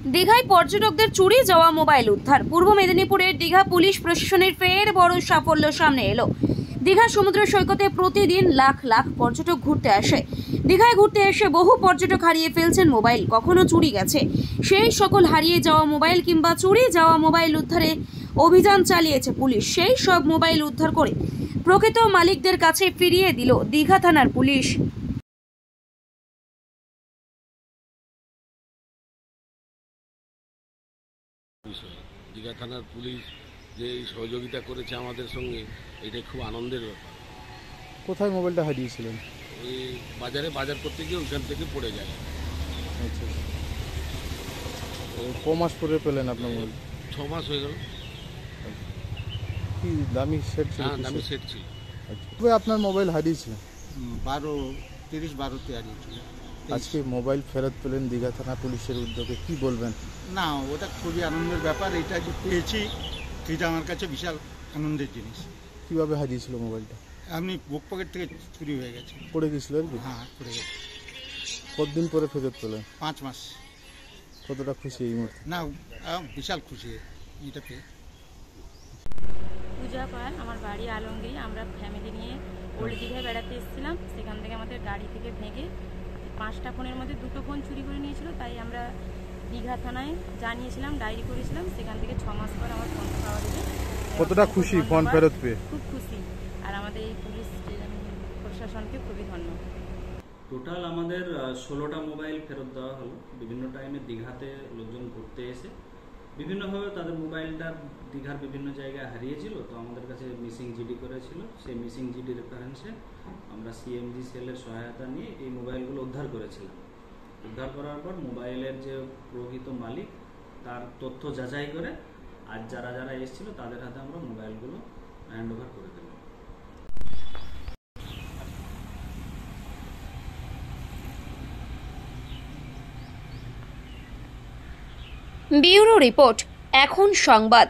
দীঘায় পর্যটকদের চুরি যাওয়া মোবাইল উদ্ধার। পূর্ব মেদিনীপুরের দীঘা পুলিশ প্রশাসনের ফের বড় সাফল্য সামনে এলো। দীঘা সমুদ্র সৈকতে প্রতিদিন লাখ লাখ পর্যটক ঘুরতে আসে। দীঘায় ঘুরতে এসে বহু পর্যটক হারিয়ে ফেলছেন মোবাইল, কখনো চুরি গেছে। সেই সকল হারিয়ে যাওয়া মোবাইল কিংবা চুরি যাওয়া মোবাইল উদ্ধারে অভিযান চালিয়েছে পুলিশ। সেই সব মোবাইল উদ্ধার করে প্রকৃত মালিকদের কাছে ফিরিয়ে দিল দীঘা থানার পুলিশ। দীঘা থানার পুলিশ যে সহযোগিতা করেছে আমাদের সঙ্গে, এটা খুব আনন্দের ব্যাপার। কোথায় মোবাইলটা হারিয়েছিলেন? ওই বাজার করতে গিয়ে ওইখান থেকে পড়ে যায়। আচ্ছা, ক মাস পরে পেলেন আপনার মোবাইল? 6 মাস হয়ে গেল। কি দামি সেট ছিল? হ্যাঁ, দামি সেট ছিল। তবে আপনার মোবাইল হারিয়েছিল 12-13-12-তে হারিয়েছিল। আজকে মোবাইল ফেরত পেলেন দীঘা থানা পুলিশের উদ্যোগে, কি বলবেন? না, ওটা খুবই আনন্দের ব্যাপার। এটা যে পেয়েছি এটা আমার কাছে বিশাল আনন্দের জিনিস। কিভাবে হারিয়েছিল মোবাইলটা? আপনি বুক পকেট থেকে চুরি হয়ে গেছে। পড়ে গেছিল আর কি? হ্যাঁ, পড়ে গেছে। কতদিন পরে ফেরত পেলেন? 5 মাস। কতটা খুশি এই মুহূর্তে? না, বিশাল খুশি এটা পেয়ে। পূজা পাল, আমার বাড়ি আলমগীর। আমরা ফ্যামিলি নিয়ে ওল্ড দীঘায় বেড়াতে এসেছিলাম। সেখান থেকে আমাদের গাড়ি থেকে ভেঙে 5টা ফোনের মধ্যে 2টো ফোন চুরি করে নিয়েছিল। তাই আমরা দীঘা থানায় জানিয়েছিলাম, ডায়েরি করেছিলাম। সেখান থেকে 6 মাস পর আমার ফোন পাওয়া গেছে। কতটা খুশি ফোন ফেরত পেয়ে? খুব খুশি, আর আমাদের এই পুলিশ প্রশাসনকে খুবই ধন্যবাদ। টোটাল আমাদের 16টা মোবাইল ফেরত দেওয়া হলো। বিভিন্ন টাইমে দীঘাতে লোকজন ঘুরতে এসে বিভিন্নভাবে তাদের মোবাইলটা দীঘার বিভিন্ন জায়গায় হারিয়েছিল, তো আমাদের কাছে মিসিং জিডি করেছিল। সেই মিসিং জিডি রেফারেন্সে আমরা সিএমজি সেলের সহায়তা নিয়ে এই মোবাইলগুলো উদ্ধার করেছিলাম। উদ্ধার করার পর মোবাইলের যে প্রকৃত মালিক তার তথ্য যাচাই করে আজ যারা যারা এসেছিল তাদের হাতে আমরা মোবাইলগুলো হ্যান্ড ওভার করে দিলাম। ব্যুরো রিপোর্ট, এখন সংবাদ।